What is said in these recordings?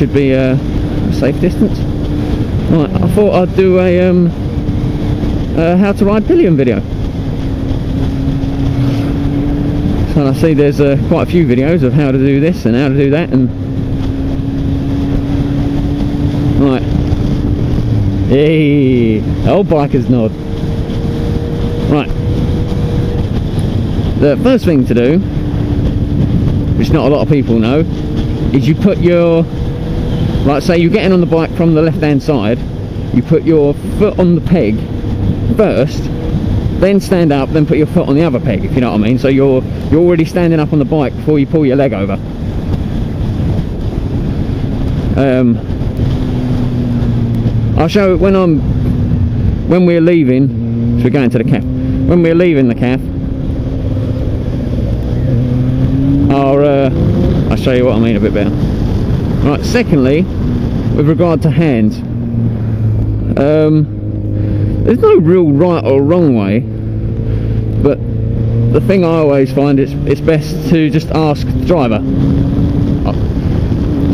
should be a safe distance. Right, I thought I'd do a how to ride pillion video. So I see there's quite a few videos of how to do this and how to do that, and right, hey, old biker's nod. Right, the first thing to do, which not a lot of people know, is you put your, like say you're getting on the bike from the left hand side, you put your foot on the peg first, then stand up, then put your foot on the other peg, if you know what I mean. So you're already standing up on the bike before you pull your leg over. I'll show it when we're leaving. So we're going to the calf. When we're leaving the calf, I'll show you what I mean a bit better. Right, secondly, with regard to hands, there's no real right or wrong way, but the thing I always find it's best to just ask the driver.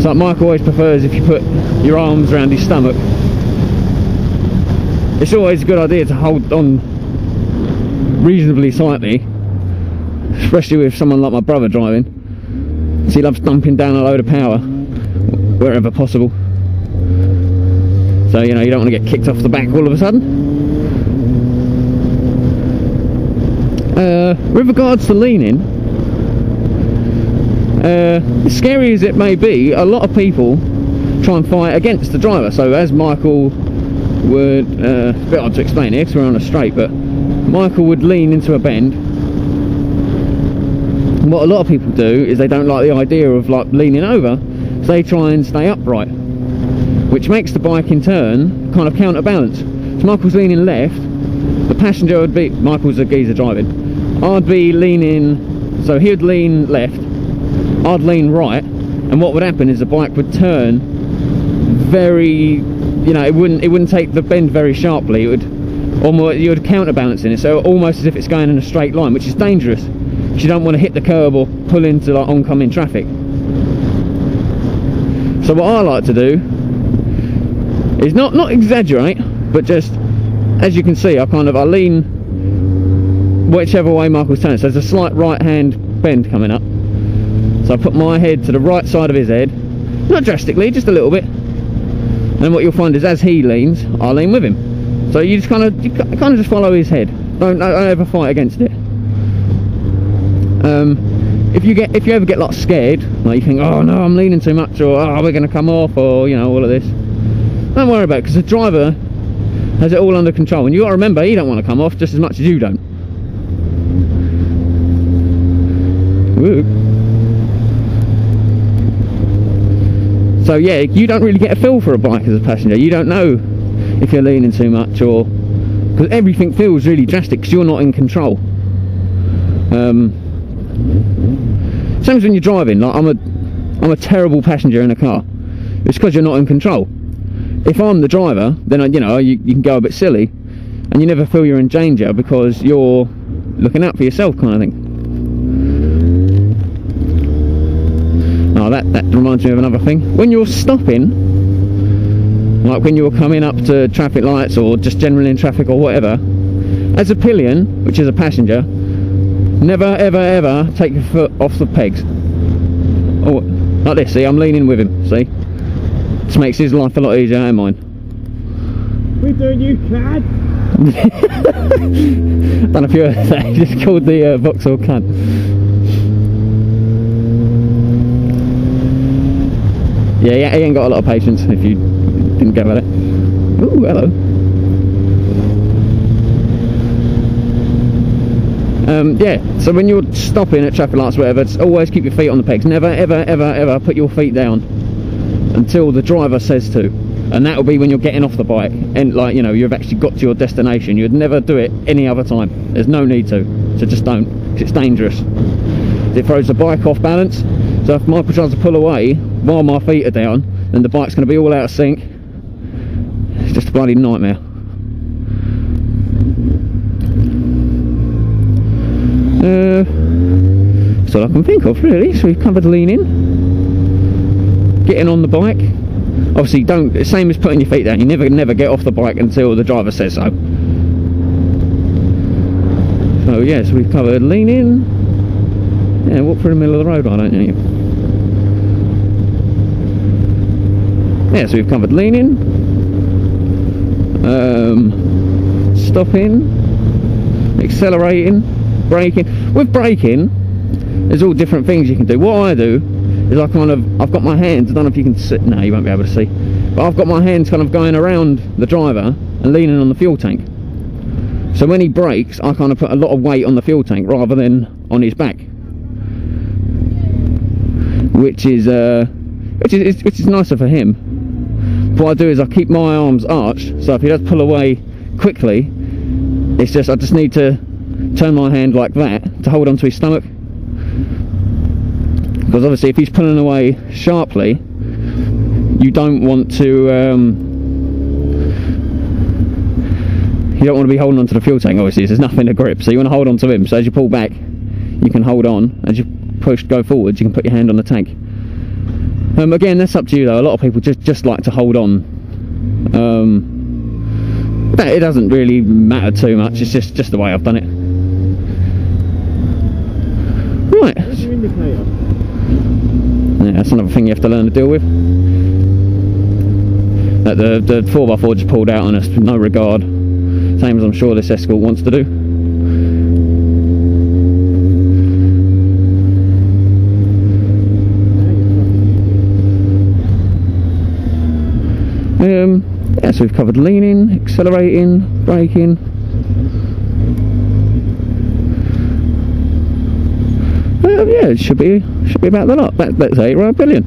So Mike always prefers if you put your arms around his stomach. It's always a good idea to hold on reasonably tightly, especially with someone like my brother driving, because he loves dumping down a load of power wherever possible. So, you know, you don't want to get kicked off the back all of a sudden. With regards to leaning, as scary as it may be, a lot of people try and fight against the driver. So as Michael would, it's a bit hard to explain here because we're on a straight, but Michael would lean into a bend. And what a lot of people do is they don't like the idea of like leaning over, so they try and stay upright, which makes the bike in turn kind of counterbalance. So Michael's leaning left, the passenger would be, Michael's a geezer driving, I'd be leaning, so he'd lean left, I'd lean right, and what would happen is the bike would turn very, you know, it wouldn't take the bend very sharply. It would, or more, you would counterbalance in it, so almost as if it's going in a straight line, which is dangerous because you don't want to hit the curb or pull into like oncoming traffic. So what I like to do is not exaggerate, but just, as you can see, I lean whichever way Michael's turning. So there's a slight right hand bend coming up, so I put my head to the right side of his head, not drastically, just a little bit, and then what you'll find is as he leans, I lean with him. So you just kind of just follow his head, don't ever fight against it. If you ever get like scared, like you think, oh no, I'm leaning too much, or oh, we're going to come off, or you know, all of this, don't worry about it, because the driver has it all under control, and you got to remember, he don't want to come off just as much as you don't. Woo. So yeah, you don't really get a feel for a bike as a passenger. You don't know if you're leaning too much, or because everything feels really drastic because you're not in control. Same as when you're driving. Like I'm a terrible passenger in a car. It's because you're not in control. If I'm the driver, then you know you can go a bit silly, and you never feel you're in danger because you're looking out for yourself, kind of thing. Oh, that reminds me of another thing. When you're stopping, like when you're coming up to traffic lights or just generally in traffic or whatever, as a pillion, which is a passenger, never ever ever take your foot off the pegs. Oh, like this, see, I'm leaning with him, see? This makes his life a lot easier than mine. We're doing you, cad. I don't know if you heard that, he just called the Vauxhall cunt. Yeah, he ain't got a lot of patience if you didn't get about it. Ooh, hello. Yeah, so when you're stopping at traffic lights, whatever, just always keep your feet on the pegs. Never, ever, ever, ever put your feet down until the driver says to. And that will be when you're getting off the bike and, like, you know, you've actually got to your destination. You'd never do it any other time. There's no need to. So just don't, because it's dangerous. It throws the bike off balance. So if Michael tries to pull away while my feet are down, then the bike's going to be all out of sync. It's just a bloody nightmare. That's all I can think of, really. So we've covered leaning, getting on the bike, obviously don't, the same as putting your feet down, you never get off the bike until the driver says so. So yes, we've covered lean in, yeah, walk through the middle of the road, why don't you? Yeah, so we've covered lean in, stopping, accelerating, braking. With braking, there's all different things you can do. What I do is I've got my hands, I don't know if you can see, no you won't be able to see, but I've got my hands kind of going around the driver and leaning on the fuel tank. So when he brakes, I kind of put a lot of weight on the fuel tank rather than on his back, which is nicer for him. What I do is I keep my arms arched, so if he does pull away quickly, it's just, I just need to turn my hand like that to hold onto his stomach, because obviously if he's pulling away sharply, you don't want to be holding onto the fuel tank, obviously, there's nothing to grip, so you want to hold on to him. So as you pull back, you can hold on. As you push, go forwards, you can put your hand on the tank. Again, that's up to you though. A lot of people just like to hold on. It doesn't really matter too much, it's just the way I've done it. Right. Where's your indicator? Yeah, that's another thing you have to learn to deal with. The 4x4 just pulled out on us with no regard. Same as I'm sure this Escort wants to do. Yeah, so we've covered leaning, accelerating, braking. Yeah, it should be about the lot. That's 8 right pillion.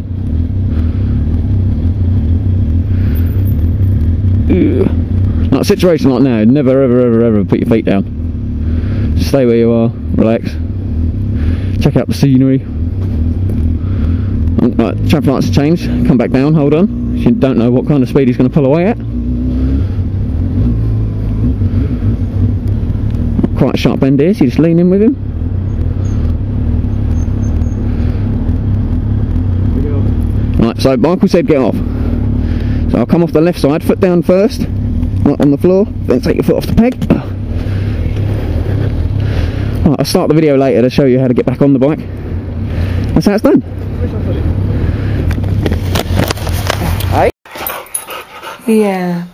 Like a situation like now, never ever put your feet down. Just stay where you are, relax, check out the scenery. Right, traffic lights have changed, come back down, hold on. You don't know what kind of speed he's going to pull away at. Quite a sharp bend here, so you just lean in with him. Right, so Michael said get off. So I'll come off the left side, foot down first, right on the floor, then take your foot off the peg. Right, I'll start the video later to show you how to get back on the bike. That's how it's done. Hey? Yeah.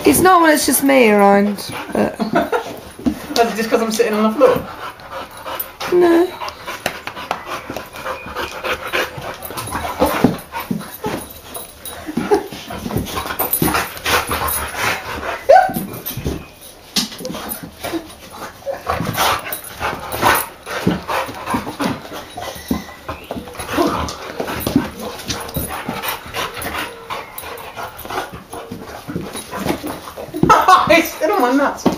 It's not when it's just me around, but... That's just because I'm sitting on the floor? No. It's still on my nuts.